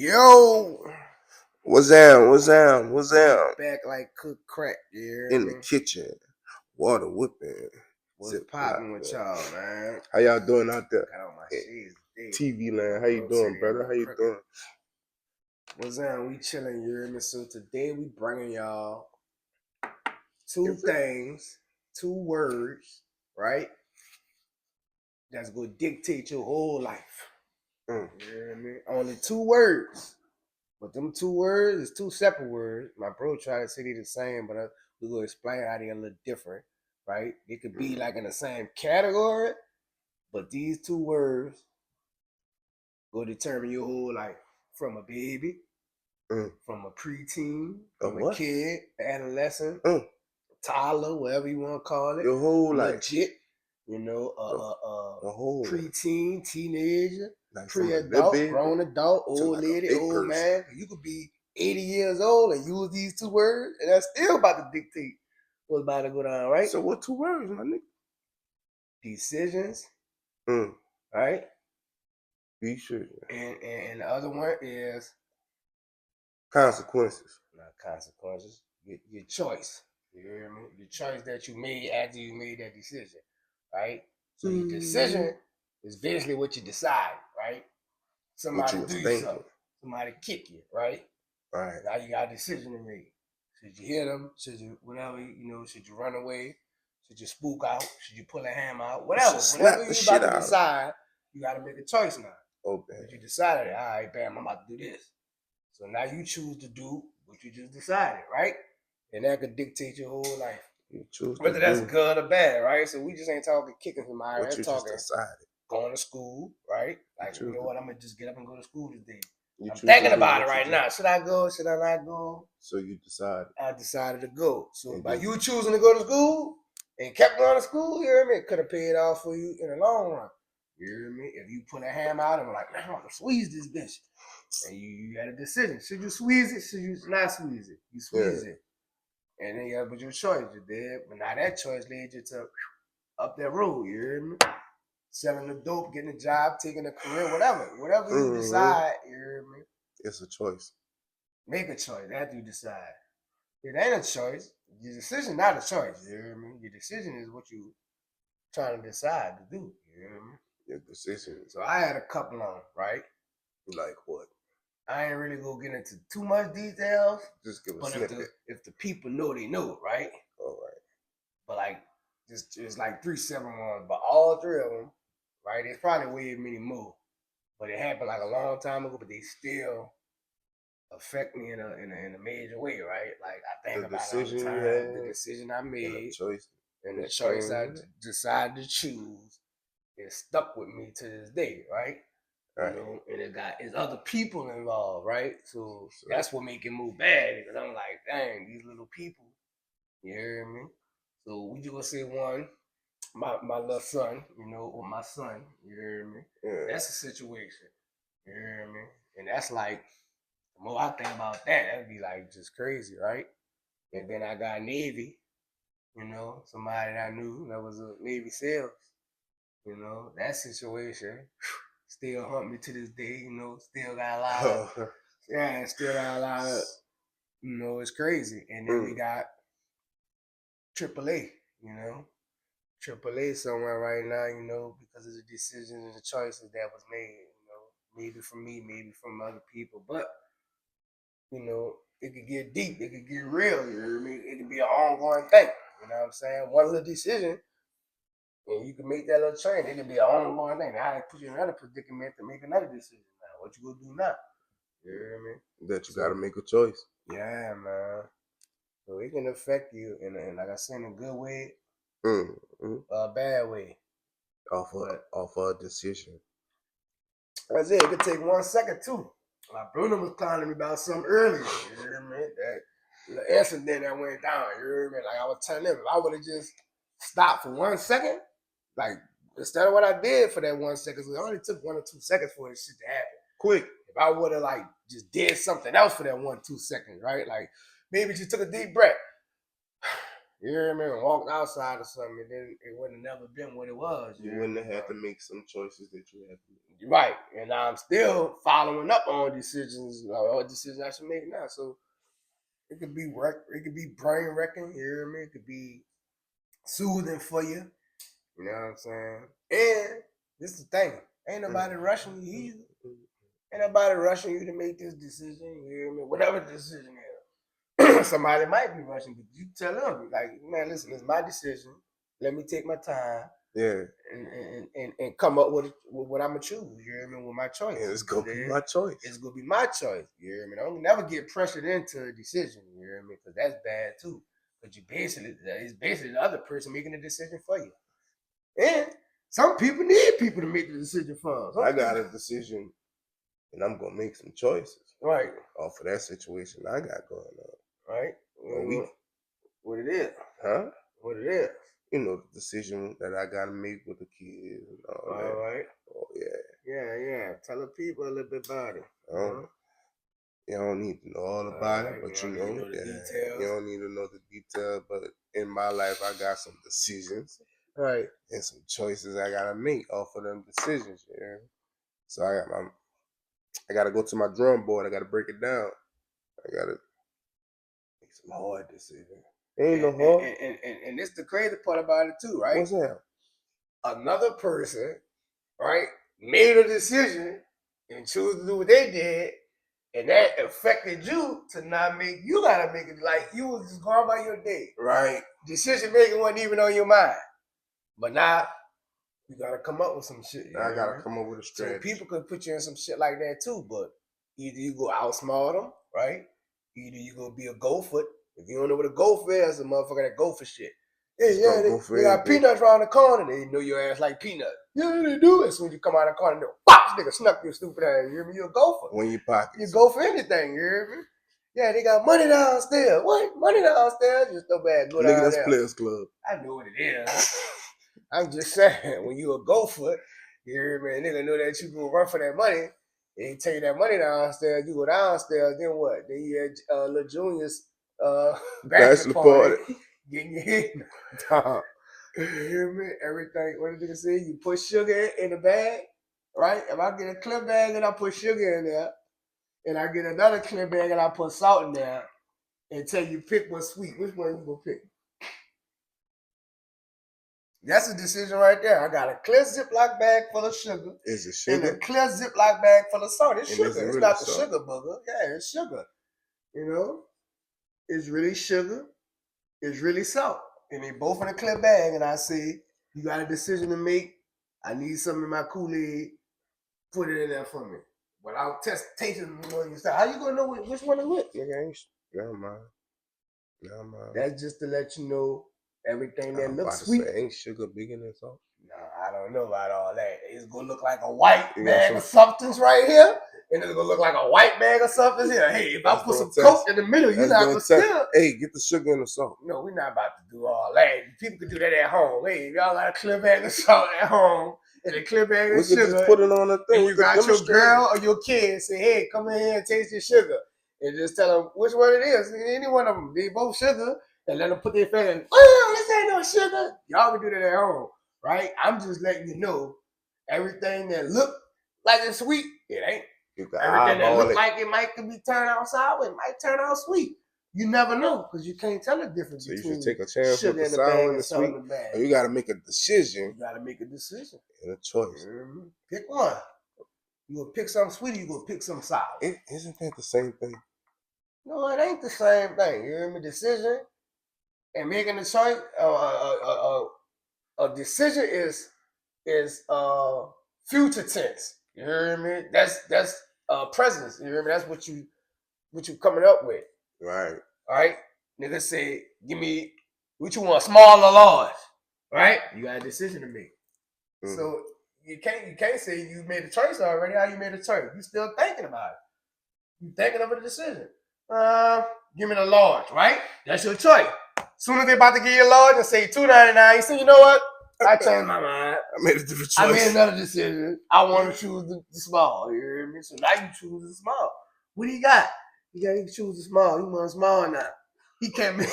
Yo, What's down? What's down? What's down? back like cooked crack, you hear In me? the kitchen, water whipping. What's popping with y'all, man? How y'all doing out there? Got on my shades today. TV land. How you doing, brother? How you doing? What's down? We chilling, you hear me? So today we bringing y'all two things, two words, right? That's gonna dictate your whole life. You hear me? Only two words. But them two words is two separate words. My bro tried to say they the same, but we're going to explain how they a little different, right? They could be like in the same category, but these two words will determine your whole life. From a baby, from a preteen, from a kid, adolescent, toddler, whatever you want to call it. Your whole life. Legit, you know, preteen, teenager, like pre-adult, grown adult, old lady, old man. You could be 80 years old and use these two words, and that's still about to dictate what's about to go down, right? So what two words, my nigga? Decisions, right? Decisions. And the other one is consequences. Not consequences. Your choice. You hear me? Your choice that you made after you made that decision, right? So your decision is basically what you decide, right? Somebody do you something. Somebody kick you, right? Right. Now you got a decision to make. Should you hit them? Should you, whatever, you know, should you run away? Should you spook out? Should you pull a hammer out? Whatever. Whatever you about to decide, you got to make a choice now. Okay. But you decided, all right, bam, I'm about to do this. So now you choose to do what you just decided, right? And that could dictate your whole life. You choose whether that's good or bad, right? So we just ain't talking kicking somebody. What you talking just decided. Going to school, right? Like, you know what? I'm going to just get up and go to school today. I'm thinking about it right now. Should I go? Should I not go? So you decided. I decided to go. So by you choosing to go to school and kept going to school, you hear me? It could have paid off for you in the long run. You hear me? If you put a ham out and like, man, I'm going to squeeze this bitch. And you had a decision. Should you squeeze it? Should you not squeeze it? You squeeze it. And then you have your choice. You did. But now that choice led you to up that road. You hear me? Selling the dope, getting a job, taking a career, whatever. Whatever you decide, you hear me? It's a choice. Make a choice after you decide. It ain't a choice. Your decision not a choice. You hear me? Your decision is what you trying to decide to do. You hear me? Your decision. So I had a couple on, right? Like what? I ain't really gonna get into too much details. Just give a snippet. If the people know, they know, right? All right. But like, it's like 3 7 ones, but all three of them, right? There's probably way many more, but it happened like a long time ago. But they still affect me in a major way, right? Like I think about it all the time. The decision I made, and the choice I decided to choose, it stuck with me to this day, right? Right. You know, and it's other people involved, right? So that's what make it move bad, because I'm like, dang, these little people, you hear me? So we just gonna say one, my little son, you know, or my son, you hear me? Yeah. That's a situation, you hear me? And that's like, the more I think about that, that'd be like just crazy, right? And then I got Navy, you know, somebody that I knew that was a Navy SEALs, you know, that situation. Still haunt me to this day, you know, still got a lot of, still got a lot of, you know, it's crazy. And then we got AAA, you know, AAA somewhere right now, you know, because of the decisions and the choices that was made, you know, maybe from me, maybe from other people, but, you know, it could get deep, it could get real, you know what I mean? It could be an ongoing thing, you know what I'm saying? One little decision, and you can make that little change. It can be an ongoing thing. Now I put you in another predicament to make another decision now. What you gonna do now? You hear me? That you gotta make a choice. Yeah, man. So it can affect you in like I said, in a good way, a bad way. Off a decision. That's it. It could take 1 second too. Like Bruno was calling me about something earlier. You hear me? That the incident that went down. You hear me? Like I was telling him, if I would have just stopped for 1 second. Like, instead of what I did for that 1 second, it only took 1 or 2 seconds for this shit to happen. Quick. If I would have, like, just did something else for that 1 or 2 seconds, right? Like, maybe just took a deep breath. You hear me? And walked outside or something, and then it would have never been what it was. You wouldn't have had to make some choices that you had to make. Right, and I'm still following up on decisions, what decisions I should make now. So it could be brain wrecking. You hear me? It could be soothing for you. You know what I'm saying? And this is the thing: ain't nobody rushing you either. Ain't nobody rushing you to make this decision. You hear me? Whatever the decision is. Somebody might be rushing, but you tell them, like, man, listen, it's my decision. Let me take my time. Yeah. And come up with what I'm gonna choose. You hear me? With my choice. And it's gonna be my choice. It's gonna be my choice. You hear me? Don't never get pressured into a decision. You hear me? Because that's bad too. But it's basically the other person making the decision for you. And some people need people to make the decision for them. I got a decision, and I'm gonna make some choices. Right. Off of that situation I got going on. Right. What it is? Huh? What it is? You know, the decision that I gotta make with the kids and all that. Right. Oh yeah. Yeah. Tell the people a little bit about it. You don't need to know all about it, but you know the details. You don't need to know the details. But in my life, I got some decisions, right, and some choices I gotta make off of them decisions. Yeah. So I gotta go to my drum board. I gotta break it down. I gotta make some hard decisions. Ain't no hard. And this the crazy part about it too, right? What's that? Another person, right, made a decision and chose to do what they did, and that affected you to not make. You gotta make it like you was just going by your day, right? Decision making wasn't even on your mind, but now you gotta come up with some shit. I gotta come up with a strategy. So people could put you in some shit like that too, but either you go outsmart them, right? Either you gonna be a gopher. If you don't know what a gopher is, a motherfucker that go for shit. They got peanuts around the corner. They know your ass like peanuts. Yeah, they do. As soon as you come out of the corner, box, nigga, snuck your stupid ass. You hear me? You're a gopher. When you pocket. You go for anything. You hear me? Yeah, they got money downstairs. What? Money downstairs? Just no bad. Go down that's there. Players Club. I know what it is. I'm just saying, when you a gopher, you hear me? A nigga know that you go run for that money. They take that money downstairs. You go downstairs. Then what? Then you had little Junior's bachelor party. Getting your head down. You hear me? Everything. What did they say? You put sugar in the bag, right? If I get a clear bag and I put sugar in there, and I get another clear bag and I put salt in there, and tell you pick what's sweet, which one you gonna pick? That's a decision right there. I got a clear Ziploc bag full of sugar. Is it sugar? And a clear Ziploc bag full of salt. It's sugar. It's really not the salt? sugar booger. Yeah, it's sugar. You know? It's really sugar. It's really salt. And they both in a clear bag. And I say, you got a decision to make. I need something in my Kool-Aid. Put it in there for me. Without tasting the one you start. How you gonna know which one is which? Never mind. That's just to let you know everything that I'm looks about sweet. to say, ain't sugar bigger than salt? No, I don't know about all that. It's gonna look like a white bag of substance right here, and it's gonna look like a white bag of substance here. Hey, if I put some Coke in the middle, you're not gonna still. Hey, get the sugar and the salt. No, we're not about to do all that. People can do that at home. Hey, if y'all got a clear bag of salt at home and a clear bag of sugar, just put it on a thing. And you got your girl or your kid say, "Hey, come in here and taste your sugar," and just tell them which one it is. Any one of them, they both sugar. And let them put their finger in, this ain't no sugar. Y'all can do that at home, right? I'm just letting you know everything that look like it's sweet, it ain't. Everything that look like it might be turned out sour, it might turn out sweet. You never know, because you can't tell the difference between you should take a chance sugar with the in the bag sour and the and salt sweet. in the bag. You got to make a decision. You got to make a decision. And a choice. Mm-hmm. Pick one. You gonna pick something sweet or you gonna pick something sour? Isn't that the same thing? No, it ain't the same thing. You hear me? Decision and making a choice, a decision is future tense. You hear me? That's presence. You hear me? That's what you coming up with. Right. All right. Nigga say, give me what you want, small or large. Right? You got a decision to make. Mm-hmm. So you can't say you made a choice already. How you made a choice? You still thinking about it. You thinking of a decision. Give me the large, right? That's your choice. Soon as they about to give you a large and say $2.99, you say, you know what? I changed my mind. I made a different choice. I made another decision. I want to choose the small. You hear me? So now you choose the small. What do you got? You got to choose the small. You want small now. he can't make,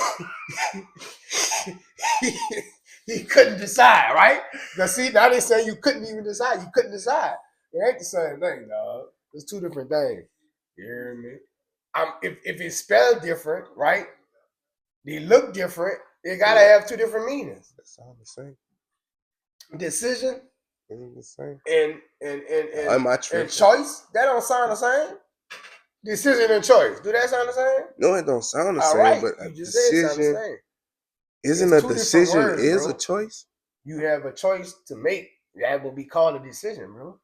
he couldn't decide, right? Now see, now they say you couldn't even decide. You couldn't decide. It ain't the same thing, dog. It's two different things. You hear me? If it's spelled different, right? They look different. They gotta have two different meanings. That sound the same. Decision Isn't the same. and My tripping? choice. That don't sound the same. Decision and choice. Do that sound the same? No, it don't sound the All same. right. But a You just said it sound the decision same. isn't It's a two different decision. words, Is bro. a choice. You have a choice to make. That will be called a decision, bro.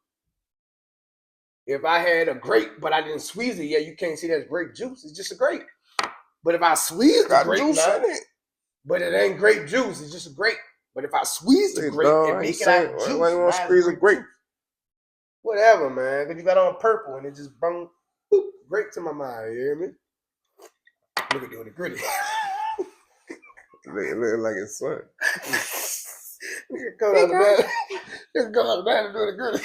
If I had a grape, but I didn't squeeze it, yeah, you can't see that's grape juice. It's just a grape. But if I squeeze the Got grape, juice now, in it. but it ain't grape juice, it's just a grape. But if I squeeze the Hey, grape dog, and I make ain't it out of saying- juice, why you want to now it's squeeze a grape? juice. Whatever, man. Because you got on purple and it just brung grape to my mind. You hear me? Look at doing the gritty. Look like it's son. You can come out the bed. You can come out the bed and do the gritty.